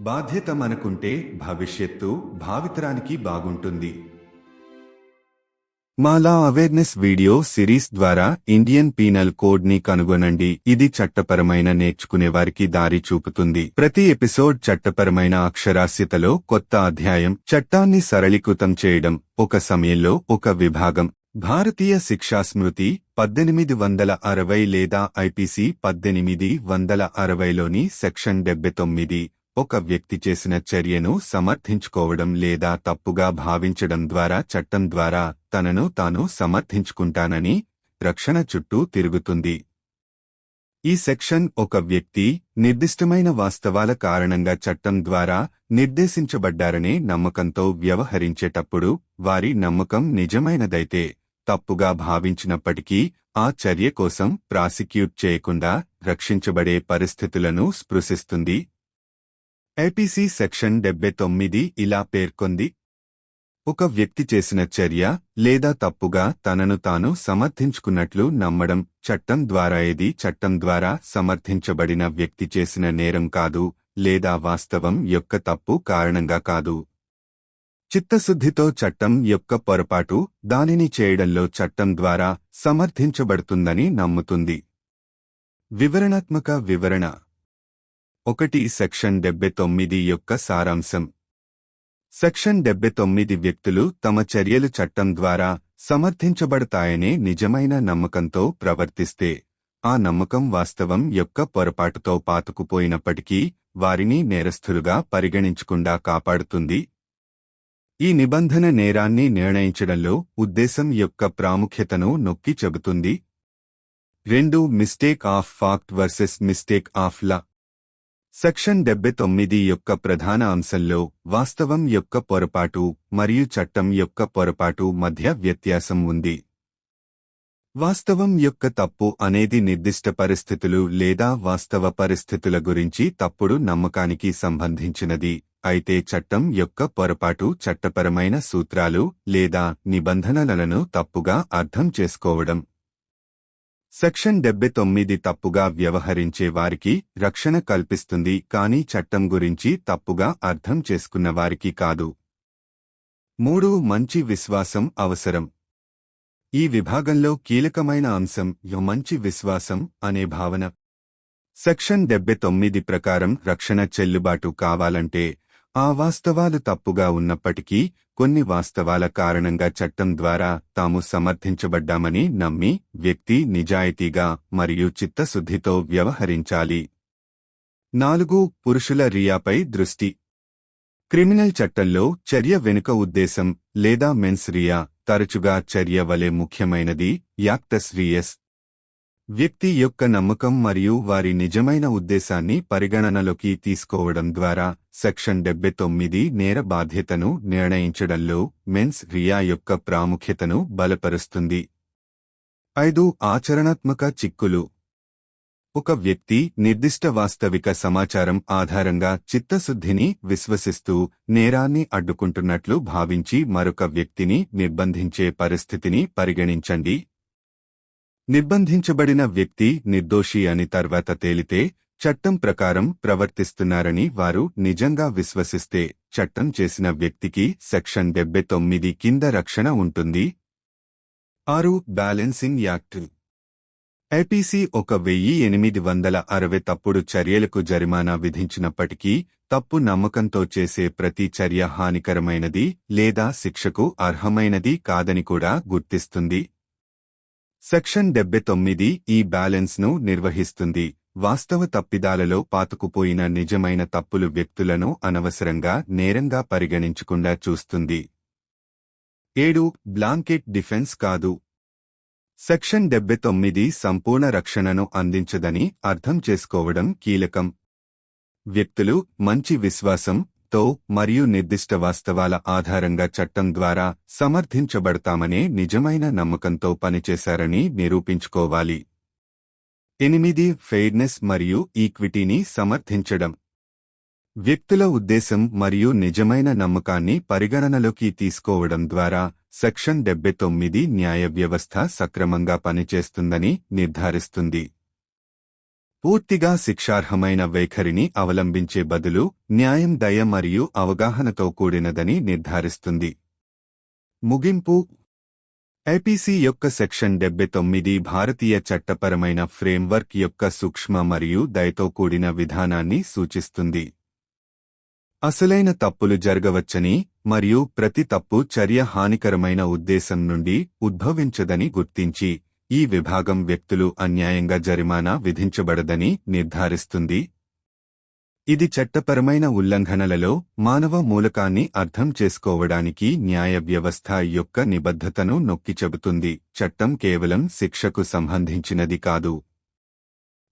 బాధ్యత మనకుంటే భవిష్యత్తు భావితరానికి బాగుంటుంది. మాలా అవేర్నెస్ వీడియో సిరీస్ ద్వారా ఇండియన్ పీనల్ కోడ్ ని కనుగొనండి. ఇది చట్టపరమైన నేర్చుకునేవారికి దారి చూపుతుంది. ప్రతి ఎపిసోడ్ చట్టపరమైన అక్షరాస్యతలో కొత్త అధ్యాయం. చట్టాన్ని సరళీకృతం చేయడం. ఒక సమయంలో ఒక విభాగం. భారతీయ శిక్షా స్మృతి 1860 లేదా ఐపీసీ 1860లోని సెక్షన్ 79 ఒక వ్యక్తి చేసిన చర్యను సమర్థించుకోవడం లేదా తప్పుగా భావించడం ద్వారా చట్టం ద్వారా తనను తాను సమర్థించుకుంటానని రక్షణ చుట్టూ తిరుగుతుంది. ఈ సెక్షన్ ఒక వ్యక్తి నిర్దిష్టమైన వాస్తవాల కారణంగా చట్టం ద్వారా నిర్దేశించబడ్డారనే నమ్మకంతో వ్యవహరించేటప్పుడు వారి నమ్మకం నిజమైనదైతే తప్పుగా భావించినప్పటికీ ఆ చర్య కోసం ప్రాసిక్యూట్ చేయకుండా రక్షించబడే పరిస్థితులను స్పృశిస్తుంది. ఐపీసీ సెక్షన్ 79 ఇలా పేర్కొంది. ఒక వ్యక్తి చేసిన చర్య లేదా తప్పుగా తనను తాను సమర్థించుకున్నట్లు నమ్మడం చట్టం ద్వారా ఏది చట్టం ద్వారా సమర్థించబడిన వ్యక్తి చేసిన నేరం కాదు లేదా వాస్తవం యొక్క తప్పు కారణంగా కాదు. చిత్తశుద్ధితో చట్టం యొక్క పొరపాటు దానిని చేయడంలో చట్టం ద్వారా సమర్థించబడుతుందని నమ్ముతుంది. వివరణాత్మక వివరణ 1 సెక్షన్ 79 యొక్క సారాంశం. సెక్షన్ 79 వ్యక్తులు తమ చర్యలు చట్టం ద్వారా సమర్థించబడతాయనే నిజమైన నమ్మకంతో ప్రవర్తిస్తే ఆ నమ్మకం వాస్తవం యొక్క పొరపాటుతో పాతుకుపోయినప్పటికీ వారిని నేరస్థులుగా పరిగణించకుండా కాపాడుతుంది. ఈ నిబంధన నేరాన్ని నిర్ణయించడంలో ఉద్దేశం యొక్క ప్రాముఖ్యతను నొక్కి చెబుతుంది. 2 mistake of fact versus mistake of law. Section 79 యొక్క ప్రధాన అంశంలో వాస్తవం యొక్క పొరపాటు మరియు చట్టం యొక్క పొరపాటు మధ్య వ్యత్యాసం ఉంది. వాస్తవం యొక్క తప్పు అనేది నిర్దిష్ట పరిస్థితులు లేదా వాస్తవ పరిస్థితుల గురించి తప్పుడు నమ్మకానికి సంబంధించినది. అయితే చట్టం యొక్క పొరపాటు చట్టపరమైన సూత్రాలు లేదా నిబంధనలను తప్పుగా అర్థం చేసుకోవడం. సెక్షన్ 79 తప్పుగా వ్యవహరించే వారికి రక్షణ కల్పిస్తుంది కానీ చట్టం గురించి తప్పుగా అర్థం చేసుకున్న వారికి కాదు. 3 మంచి విశ్వాసం అవసరం. ఈ విభాగంలో కీలకమైన అంశం మంచి విశ్వాసం అనే భావన. సెక్షన్ 79 ప్రకారం రక్షణ చెల్లుబాటు కావాలంటే ఆ వాస్తవాలు తప్పుగా ఉన్నప్పటికీ కొన్ని వాస్తవాల కారణంగా చట్టం ద్వారా తాము సమర్థించబడ్డామని నమ్మి వ్యక్తి నిజాయితీగా మరియు చిత్తశుద్ధితో వ్యవహరించాలి. 4 పురుషుల రియాపై దృష్టి. క్రిమినల్ చట్టంలో చర్య వెనుక ఉద్దేశం లేదా మెన్స్ రియా తరచుగా చర్య వలె ముఖ్యమైనది. యాక్టస్ రియస్ వ్యక్తి యొక్క నమ్మకం మరియు వారి నిజమైన ఉద్దేశాన్ని పరిగణనలోకి తీసుకోవడం ద్వారా సెక్షన్ 79 నేర బాధ్యతను నిర్ణయించడంలో మెన్స్ రియా యొక్క ప్రాముఖ్యతను బలపరుస్తుంది. 5 ఆచరణాత్మక చిక్కులు. ఒక వ్యక్తి నిర్దిష్ట వాస్తవిక సమాచారం ఆధారంగా చిత్తశుద్ధిని విశ్వసిస్తూ నేరాన్ని అడ్డుకుంటున్నట్లు భావించి మరొక వ్యక్తిని నిర్బంధించే పరిస్థితిని పరిగణించండి. నిర్బంధించబడిన వ్యక్తి నిర్దోషి అని తర్వాత తేలితే చట్టం ప్రకారం ప్రవర్తిస్తున్నారని వారు నిజంగా విశ్వసిస్తే చట్టం చేసిన వ్యక్తికి సెక్షన్ 79 కింద రక్షణ ఉంటుంది. 6 బ్యాలెన్సింగ్ యాక్ట్. ఐపీసీ 1860 తప్పుడు చర్యలకు జరిమానా విధించినప్పటికీ తప్పు నమ్మకంతో చేసే ప్రతి చర్య హానికరమైనది లేదా శిక్షకు అర్హమైనది కాదని కూడా గుర్తిస్తుంది. సెక్షన్ 79 ఈ బ్యాలెన్స్ను నిర్వహిస్తుంది. వాస్తవ తప్పిదాలలో పాతుకుపోయిన నిజమైన తప్పులు వ్యక్తులను అనవసరంగా నేరంగా పరిగణించకుండా చూస్తుంది. 7 బ్లాంకెట్ డిఫెన్స్ కాదు. సెక్షన్ 79 సంపూర్ణ రక్షణను అందించదని అర్థం చేసుకోవడం కీలకం. వ్యక్తులు మంచి విశ్వాసం తో మరియు నిర్దిష్ట వాస్తవాల ఆధారంగా చట్టం ద్వారా సమర్థించబడతామనే నిజమైన నమ్మకంతో పనిచేశారని నిరూపించుకోవాలి. 8 ఫెయిర్నెస్ మరియు ఈక్విటీని సమర్థించడం. వ్యక్తుల ఉద్దేశం మరియు నిజమైన నమ్మకాన్ని పరిగణనలోకి తీసుకోవడం ద్వారా సెక్షన్ 79 న్యాయ వ్యవస్థ సక్రమంగా పనిచేస్తుందని నిర్ధారిస్తుంది. పూర్తిగా శిక్షార్హమైన వైఖరిని అవలంబించే బదులు న్యాయం, దయ మరియు అవగాహనతో కూడినదని నిర్ధారిస్తుంది. ముగింపు. ఐపీసీ యొక్క సెక్షన్ 79 భారతీయ చట్టపరమైన ఫ్రేమ్వర్క్ యొక్క సూక్ష్మ మరియు దయతో కూడిన విధానాన్ని సూచిస్తుంది. అసలైన తప్పులు జరగవచ్చని మరియు ప్రతి తప్పు చర్య హానికరమైన ఉద్దేశం నుండి ఉద్భవించదని గుర్తించి ఈ విభాగం వ్యక్తులు అన్యాయంగా జరిమానా విధించబడదని నిర్ధారిస్తుంది. ఇది చట్టపరమైన ఉల్లంఘనలలో మానవ మూలకాన్ని అర్థం చేసుకోవడానికి న్యాయ వ్యవస్థ యొక్క నిబద్ధతను నొక్కి చెబుతుంది. చట్టం కేవలం శిక్షకు సంబంధించినది కాదు.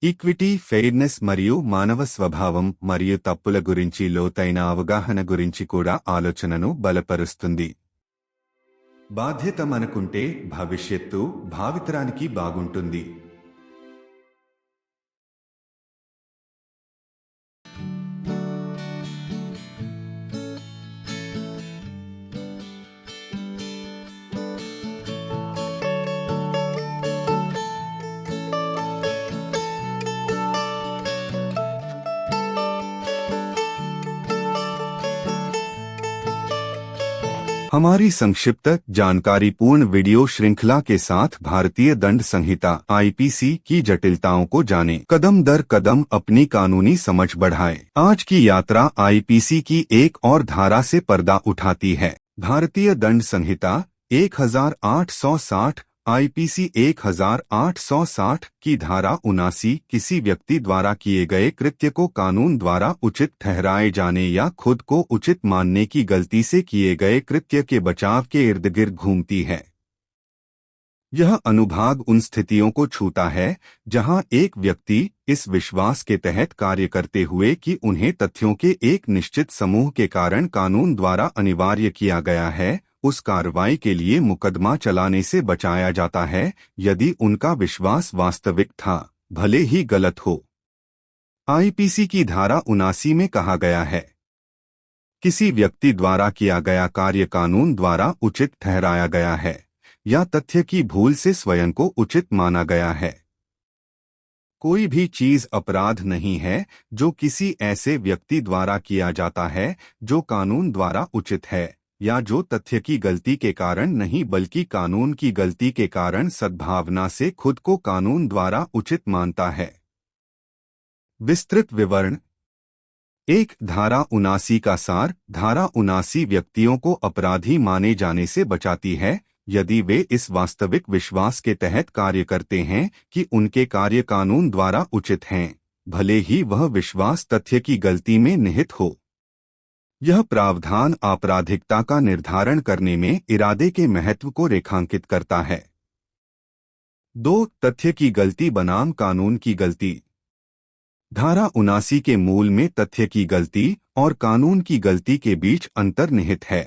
ఈక్విటీ, ఫెయిర్నెస్ మరియు మానవ స్వభావం మరియు తప్పుల గురించి లోతైన అవగాహన గురించి కూడా ఆలోచనను బలపరుస్తుంది. బాధ్యత మనకుంటే భవిష్యత్తు, భావితరానికి బాగుంటుంది. हमारी संक्षिप्त जानकारीपूर्ण वीडियो श्रृंखला के साथ भारतीय दंड संहिता आईपीसी की जटिलताओं को जानें। कदम दर कदम अपनी कानूनी समझ बढ़ाएं। आज की यात्रा आईपीसी की एक और धारा से पर्दा उठाती है। भारतीय दंड संहिता 1860 आईपीसी 1860 की धारा 79 किसी व्यक्ति द्वारा किए गए कृत्य को कानून द्वारा उचित ठहराए जाने या खुद को उचित मानने की गलती से किए गए कृत्य के बचाव के इर्द गिर्द घूमती है। यह अनुभाग उन स्थितियों को छूता है जहां एक व्यक्ति इस विश्वास के तहत कार्य करते हुए कि उन्हें तथ्यों के एक निश्चित समूह के कारण कानून द्वारा अनिवार्य किया गया है, उस कार्रवाई के लिए मुकदमा चलाने से बचाया जाता है यदि उनका विश्वास वास्तविक था, भले ही गलत हो। आईपीसी की धारा 79 में कहा गया है, किसी व्यक्ति द्वारा किया गया कार्य कानून द्वारा उचित ठहराया गया है या तथ्य की भूल से स्वयं को उचित माना गया है। कोई भी चीज अपराध नहीं है जो किसी ऐसे व्यक्ति द्वारा किया जाता है जो कानून द्वारा उचित है या जो तथ्य की गलती के कारण नहीं बल्कि कानून की गलती के कारण सद्भावना से खुद को कानून द्वारा उचित मानता है। विस्तृत विवरण। 1. धारा 79 का सार। धारा 79 व्यक्तियों को अपराधी माने जाने से बचाती है यदि वे इस वास्तविक विश्वास के तहत कार्य करते हैं कि उनके कार्य कानून द्वारा उचित हैं, भले ही वह विश्वास तथ्य की गलती में निहित हो। यह प्रावधान आपराधिकता का निर्धारण करने में इरादे के महत्व को रेखांकित करता है। 2. तथ्य की गलती बनाम कानून की गलती। धारा 79 के मूल में तथ्य की गलती और कानून की गलती के बीच अंतर निहित है।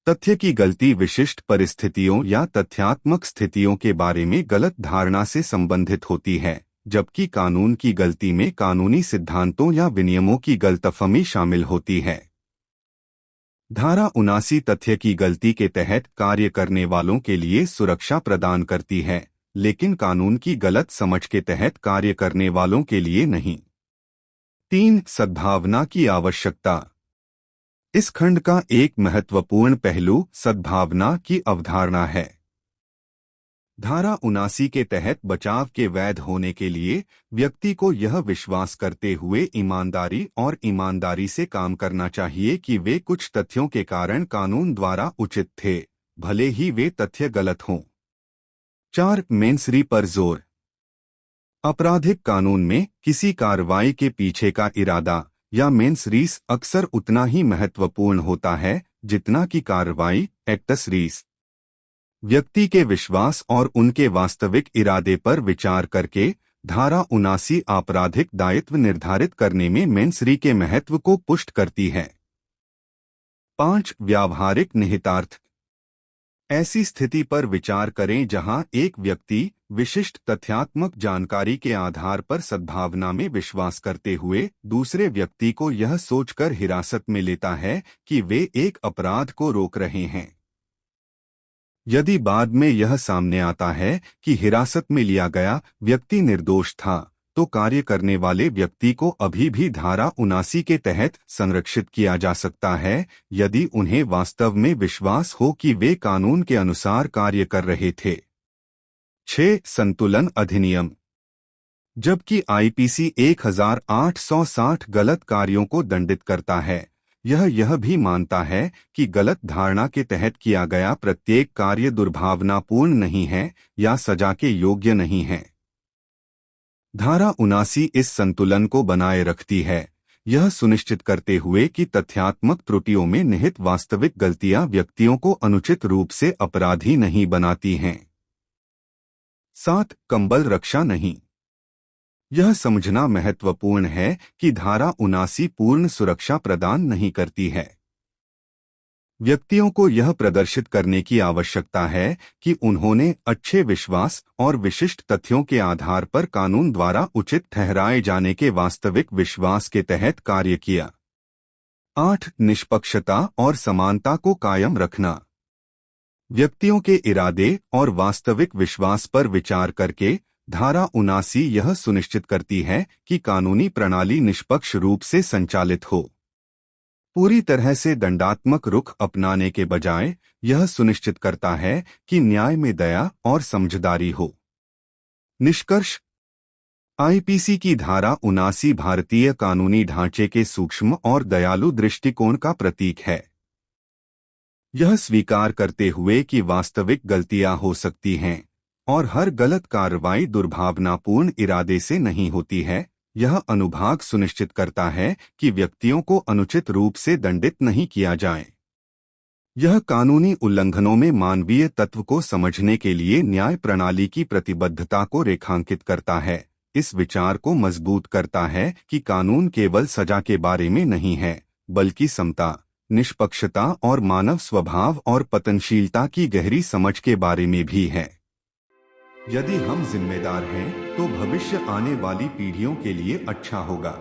तथ्य की गलती विशिष्ट परिस्थितियों या तथ्यात्मक स्थितियों के बारे में गलत धारणा से संबंधित होती है, जबकि कानून की गलती में कानूनी सिद्धांतों या विनियमों की गलतफहमी शामिल होती है। धारा 79 तथ्य की गलती के तहत कार्य करने वालों के लिए सुरक्षा प्रदान करती है, लेकिन कानून की गलत समझ के तहत कार्य करने वालों के लिए नहीं। 3. सद्भावना की आवश्यकता। इस खंड का एक महत्वपूर्ण पहलू सद्भावना की अवधारणा है। धारा 79 के तहत बचाव के वैध होने के लिए व्यक्ति को यह विश्वास करते हुए ईमानदारी से काम करना चाहिए कि वे कुछ तथ्यों के कारण कानून द्वारा उचित थे, भले ही वे तथ्य गलत हों। 4. मेंसरी पर जोर। आपराधिक कानून में किसी कार्रवाई के पीछे का इरादा या मेंस रीस अक्सर उतना ही महत्वपूर्ण होता है जितना कि कार्रवाई एक्टस रीस। व्यक्ति के विश्वास और उनके वास्तविक इरादे पर विचार करके धारा 79 आपराधिक दायित्व निर्धारित करने में मेंसरी के महत्व को पुष्ट करती है। 5. व्यावहारिक निहितार्थ। ऐसी स्थिति पर विचार करें जहां एक व्यक्ति विशिष्ट तथ्यात्मक जानकारी के आधार पर सद्भावना में विश्वास करते हुए दूसरे व्यक्ति को यह सोचकर हिरासत में लेता है कि वे एक अपराध को रोक रहे हैं। यदि बाद में यह सामने आता है कि हिरासत में लिया गया व्यक्ति निर्दोष था, तो कार्य करने वाले व्यक्ति को अभी भी धारा 79 के तहत संरक्षित किया जा सकता है यदि उन्हें वास्तव में विश्वास हो कि वे कानून के अनुसार कार्य कर रहे थे। 6. संतुलन अधिनियम। जबकि आईपीसी 1860 गलत कार्यों को दंडित करता है, यह भी मानता है कि गलत धारणा के तहत किया गया प्रत्येक कार्य दुर्भावनापूर्ण नहीं है या सजा के योग्य नहीं है। धारा 79 इस संतुलन को बनाए रखती है, यह सुनिश्चित करते हुए कि तथ्यात्मक त्रुटियों में निहित वास्तविक गलतियां व्यक्तियों को अनुचित रूप से अपराधी नहीं बनाती हैं। 7. कंबल रक्षा नहीं। यह समझना महत्वपूर्ण है कि धारा 79 पूर्ण सुरक्षा प्रदान नहीं करती है। व्यक्तियों को यह प्रदर्शित करने की आवश्यकता है कि उन्होंने अच्छे विश्वास और विशिष्ट तथ्यों के आधार पर कानून द्वारा उचित ठहराए जाने के वास्तविक विश्वास के तहत कार्य किया। 8. निष्पक्षता और समानता को कायम रखना। व्यक्तियों के इरादे और वास्तविक विश्वास पर विचार करके धारा 79 यह सुनिश्चित करती है कि कानूनी प्रणाली निष्पक्ष रूप से संचालित हो। पूरी तरह से दंडात्मक रुख अपनाने के बजाय यह सुनिश्चित करता है कि न्याय में दया और समझदारी हो। निष्कर्ष, आईपीसी की धारा 79 भारतीय कानूनी ढांचे के सूक्ष्म और दयालु दृष्टिकोण का प्रतीक है। यह स्वीकार करते हुए कि वास्तविक गलतियां हो सकती हैं और हर गलत कार्रवाई दुर्भावनापूर्ण इरादे से नहीं होती है, यह अनुभाग सुनिश्चित करता है कि व्यक्तियों को अनुचित रूप से दंडित नहीं किया जाए। यह कानूनी उल्लंघनों में मानवीय तत्व को समझने के लिए न्याय प्रणाली की प्रतिबद्धता को रेखांकित करता है, इस विचार को मजबूत करता है कि कानून केवल सजा के बारे में नहीं है, बल्कि समता, निष्पक्षता और मानव स्वभाव और पतनशीलता की गहरी समझ के बारे में भी है। यदि हम जिम्मेदार हैं, तो भविष्य आने वाली पीढ़ियों के लिए अच्छा होगा।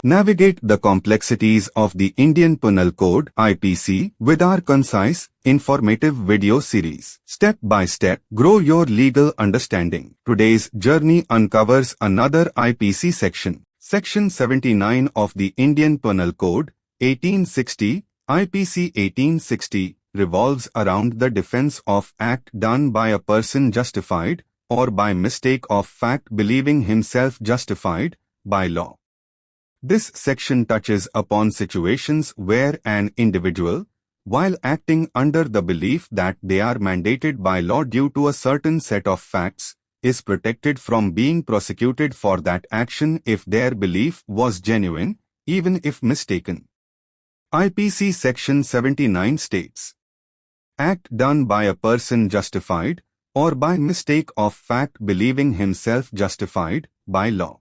Navigate the complexities of the Indian Penal Code (IPC) with our concise, informative video series. Step by step, grow your legal understanding. Today's journey uncovers another IPC section. Section 79 of the Indian Penal Code, 1860, IPC 1860, revolves around the defense of act done by a person justified, or by mistake of fact believing himself justified, by law. This section touches upon situations where an individual, while acting under the belief that they are mandated by law due to a certain set of facts, is protected from being prosecuted for that action if their belief was genuine, even if mistaken. IPC Section 79 states, act done by a person justified, or by mistake of fact believing himself justified, by law.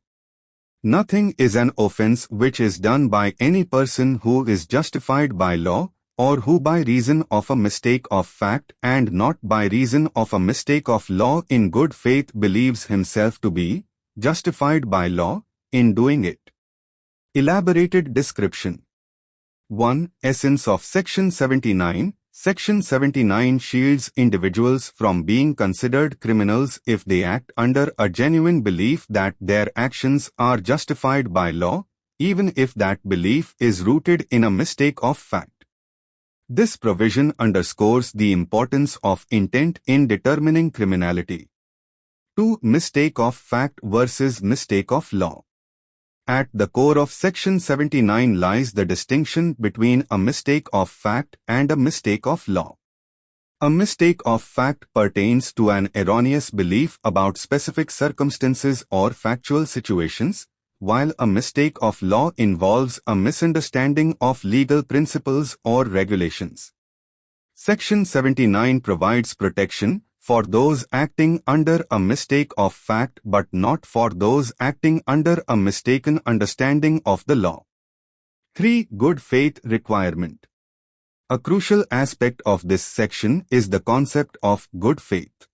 Nothing is an offense which is done by any person who is justified by law, or who by reason of a mistake of fact and not by reason of a mistake of law in good faith believes himself to be justified by law in doing it. Elaborated description. 1. Essence of Section 79. Section 79 shields individuals from being considered criminals if they act under a genuine belief that their actions are justified by law, even if that belief is rooted in a mistake of fact. This provision underscores the importance of intent in determining criminality. 2. Mistake of fact versus mistake of law. At the core of Section 79 lies the distinction between a mistake of fact and a mistake of law. A mistake of fact pertains to an erroneous belief about specific circumstances or factual situations, while a mistake of law involves a misunderstanding of legal principles or regulations. Section 79 provides protection for those acting under a mistake of fact but not for those acting under a mistaken understanding of the law. 3. Good faith requirement. A crucial aspect of this section is the concept of good faith.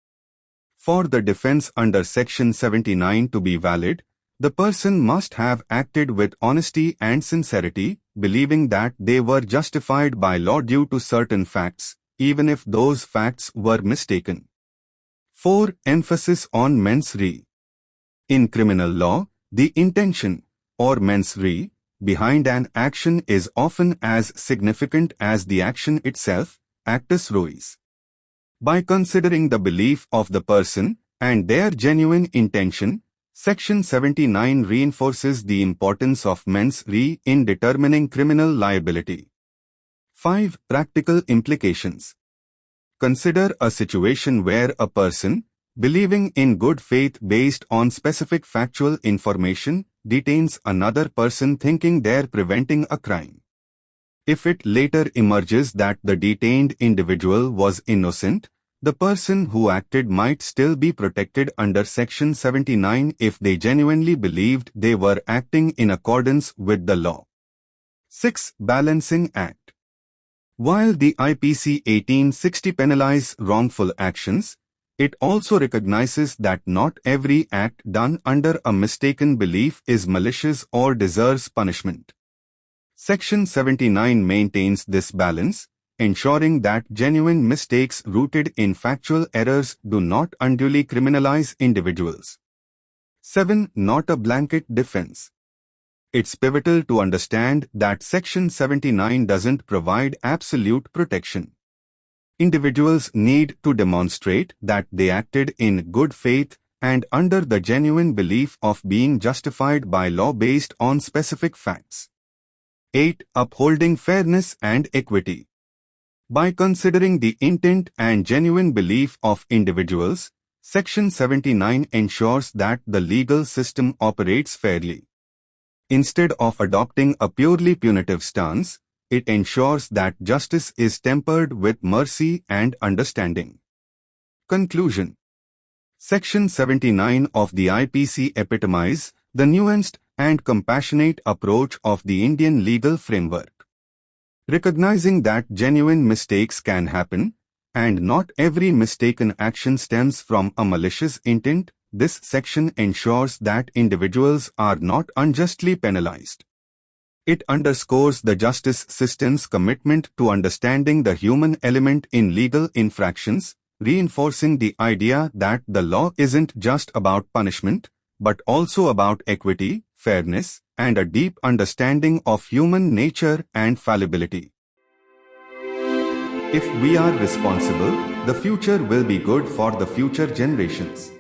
For the defense under Section 79 to be valid, the person must have acted with honesty and sincerity, believing that they were justified by law due to certain facts, even if those facts were mistaken. 4. Emphasis on mens rea. In criminal law, the intention, or mens rea, behind an action is often as significant as the action itself, actus reus. By considering the belief of the person and their genuine intention, Section 79 reinforces the importance of mens rea in determining criminal liability. 5. Practical implications. Consider a situation where a person, believing in good faith based on specific factual information, detains another person thinking they're preventing a crime. If it later emerges that the detained individual was innocent, the person who acted might still be protected under Section 79 if they genuinely believed they were acting in accordance with the law. 6. Balancing Act. While the IPC 1860 penalizes wrongful actions, it also recognizes that not every act done under a mistaken belief is malicious or deserves punishment. Section 79 maintains this balance, ensuring that genuine mistakes rooted in factual errors do not unduly criminalize individuals. 7. Not a blanket defense. It's pivotal to understand that Section 79 doesn't provide absolute protection. Individuals need to demonstrate that they acted in good faith and under the genuine belief of being justified by law based on specific facts. 8. Upholding fairness and equity. By considering the intent and genuine belief of individuals, Section 79 ensures that the legal system operates fairly. Instead of adopting a purely punitive stance, it ensures that justice is tempered with mercy and understanding. Conclusion. Section 79 of the IPC epitomizes the nuanced and compassionate approach of the Indian legal framework. Recognizing that genuine mistakes can happen, and not every mistaken action stems from a malicious intent, this section ensures that individuals are not unjustly penalized. It underscores the justice system's commitment to understanding the human element in legal infractions, reinforcing the idea that the law isn't just about punishment, but also about equity, fairness, and a deep understanding of human nature and fallibility. If we are responsible, the future will be good for the future generations.